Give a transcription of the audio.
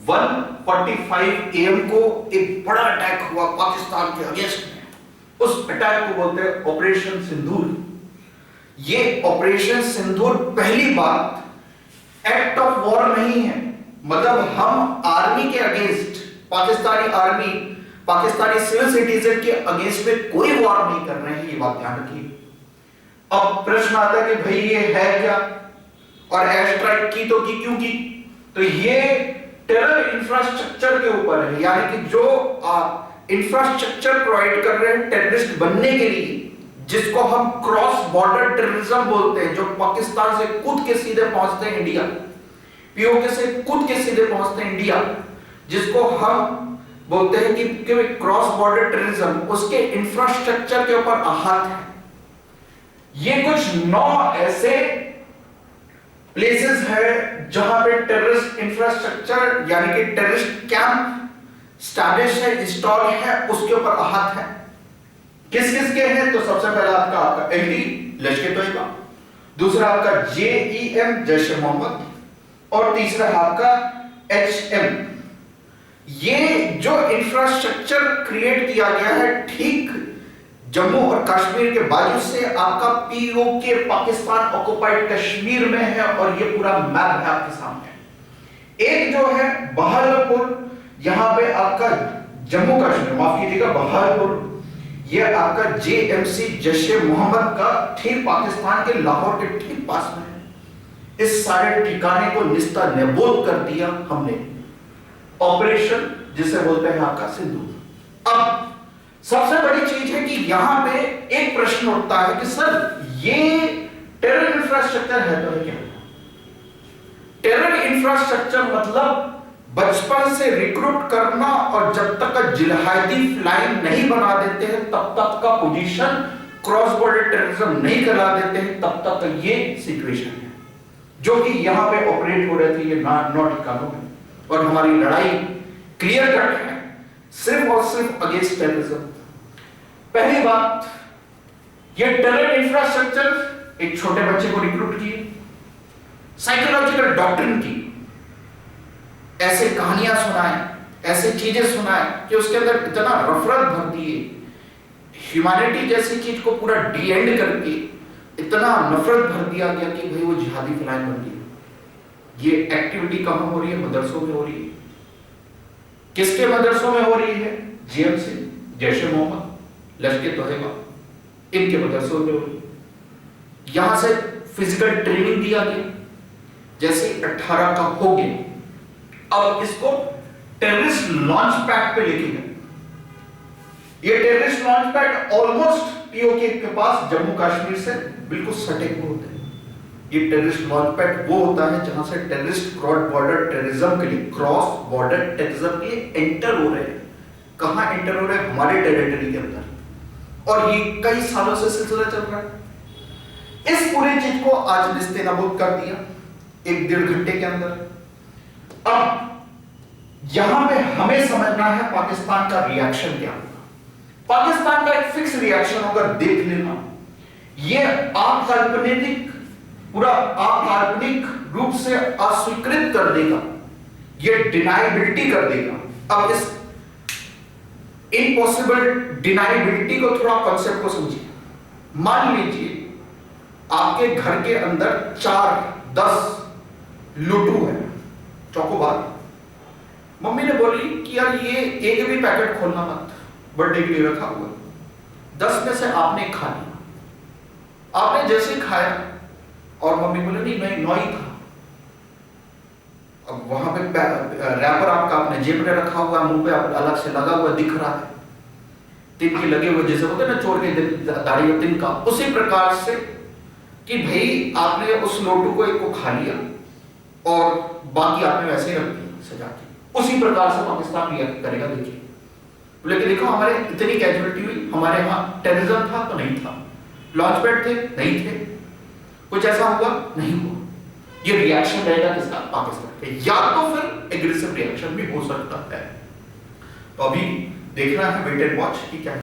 1:45 AM को एक बड़ा अटैक हुआ पाकिस्तान के अगेंस्ट में। उस अटैक को बोलते हैं ऑपरेशन सिंदूर। ये ऑपरेशन सिंदूर पहली बात एक्ट ऑफ वॉर नहीं है, मतलब हम आर्मी के against, Pakistani army Pakistani civil citizen के अगेंस्ट में कोई वॉर नहीं कर रहे हैं, ये बात ध्यान रखिए। अब प्रश्न आता है कि भाई ये है क्या, और एयर स्ट्राइक की तो की क्यों की? तो ये टेरर इंफ्रास्ट्रक्चर के ऊपर है, यानी कि जो इंफ्रास्ट्रक्चर प्रोवाइड कर रहे हैं टेररिस्ट बनने के लिए, जिसको हम क्रॉस बॉर्डर टेररिज्म बोलते हैं, जो पाकिस्तान से कूद के सीधे पहुंचते हैं इंडिया, पीओके से कूद के सीधे पहुंचते हैं इंडिया, जिसको हम बोलते हैं कि क्रॉस बॉर्डर टेररिज्म, उसके इंफ्रास्ट्रक्चर के ऊपर आहत है। ये कुछ 9 ऐसे प्लेसेस है जहां पे टेररिस्ट इंफ्रास्ट्रक्चर यानी कि टेररिस्ट कैंप स्टैब्लिश है, इंस्टॉल है, उसके ऊपर आहत है। किस किस के हैं? तो सबसे पहला आपका एलटी लश्कर तोयबा, दूसरा आपका जेईएम जैश ए मोहम्मद, और तीसरा आपका एचएम। ये जो इंफ्रास्ट्रक्चर क्रिएट किया गया है ठीक जम्मू और कश्मीर के बाजू से आपका पीओके पाकिस्तान ऑक्युपाइड कश्मीर में है, और ये पूरा मैप है आपके सामने। एक जो है बहावलपुर, यहां पे आपका जम्मू कश्मीर, माफ कीजिएगा बहावलपुर, ये आपका जेएमसी जैश ए मोहम्मद का ठीक पाकिस्तान के लाहौर के ठीक पास में है। इस सारे ठिकाने को निस्ता नेबूद कर दिया हमने, ऑपरेशन जिसे बोलते हैं आपका सिंदूर। अब सबसे बड़ी चीज है कि यहां पे एक प्रश्न उठता है कि सर ये टेरर इंफ्रास्ट्रक्चर है तो क्या? टेरर इंफ्रास्ट्रक्चर मतलब बचपन से रिक्रूट करना, और जब तक जिहादी फ्लाइंग नहीं बना देते हैं तब तक का पोजीशन, क्रॉस बॉर्डर टेररिज्म नहीं करा देते हैं तब तक ये सिचुएशन है जो कि यहां पे ऑपरेट हो रहे थे ये 9 ठिकानों में। और हमारी लड़ाई क्लियर कट है, सिर्फ और सिर्फ अगेंस्ट टेररिज्म। पहली बात, ये टेरर इंफ्रास्ट्रक्चर एक छोटे बच्चे को रिक्रूट किए, साइकोलॉजिकल डॉक्ट्रिन की, ऐसे कहानियां सुनाए, ऐसे चीजें सुनाए कि उसके अंदर इतना नफरत भर दिए, ह्यूमैनिटी जैसी चीज को पूरा डी एंड करके इतना नफरत भर दिया गया कि भाई वो जिहादी फिलाइन बन गई। ये एक्टिविटी कहां हो रही है? मदरसों में हो रही है। किसके मदरसों में हो रही है? जेएमसी, जैश ए मोहम्मद, लश्कर तोयबा, इनके मदरसों में हो रही है। यहां से फिजिकल ट्रेनिंग दिया गया, जैसे 18 का हो गया, अब इसको टेररिस्ट लॉन्च पैड पे लेके गए। ये terrorist launch pad almost PoK के पास जम्मू कश्मीर से बिल्कुल सटे हुए होते हैं। ये टेररिस्ट लॉन्च पैड वो होता है जहां से टेररिस्ट क्रॉस बॉर्डर टेररिज्म के लिए, क्रॉस बॉर्डर टेररिज्म के लिए एंटर हो रहे हैं। कहां एंटर हो रहे हैं? हमारे टेरिटरी के अंदर, और ये कई सालों से सिलसिला चल रहा है। इस पूरी चीज को आज निस्तेनाबूद कर दिया 1-1.5 घंटे के अंदर। अब यहां पे हमें समझना है पाकिस्तान का रिएक्शन क्या होगा। पाकिस्तान का एक फिक्स रिएक्शन होगा, देख लेना, ये अकाल्पनिक, पूरा अकाल्पनिक रूप से अस्वीकृत कर देगा, ये डिनाइबिलिटी कर देगा। अब इस इम्पॉसिबल डिनाइबिलिटी को, थोड़ा कॉन्सेप्ट को समझिए। मान लीजिए आपके घर के अंदर 4-10 लुटू है, चौकोबार। मम्मी ने बोली कि यार ये एक भी पैकेट खोलना मत, बर्थडे के लिए रखा हुआ। 10 में से आपने खा लिया। आपने जैसे खाया और मम्मी बोले नहीं मैं 9 ही था। अब वहां पे रैपर आपका आपने जेब में रखा हुआ, मुंह पे अलग से लगा हुआ दिख रहा है, तिनके लगे हुए, जैसे होते ना चोर के दाढ़ी और तिनका, उसी प्रकार से कि भाई आपने उस लोटू को एक को खा लिया और बाकी आपने वैसे ही रख दिया सजा के। उसी प्रकार से पाकिस्तान रिएक्ट करेगा। देखिए, लेकिन देखो हमारे इतनी कैजुअलिटी हुई, हमारे यहाँ टेररिज्म था तो नहीं था, लॉन्च पैड थे नहीं थे, कुछ ऐसा हुआ नहीं हुआ। ये रिएक्शन रहेगा किसका? पाकिस्तान के, या तो फिर एग्रेसिव रिएक्शन भी हो सकता है। तो अभी देखना है, वेट एंड वॉच कि क्या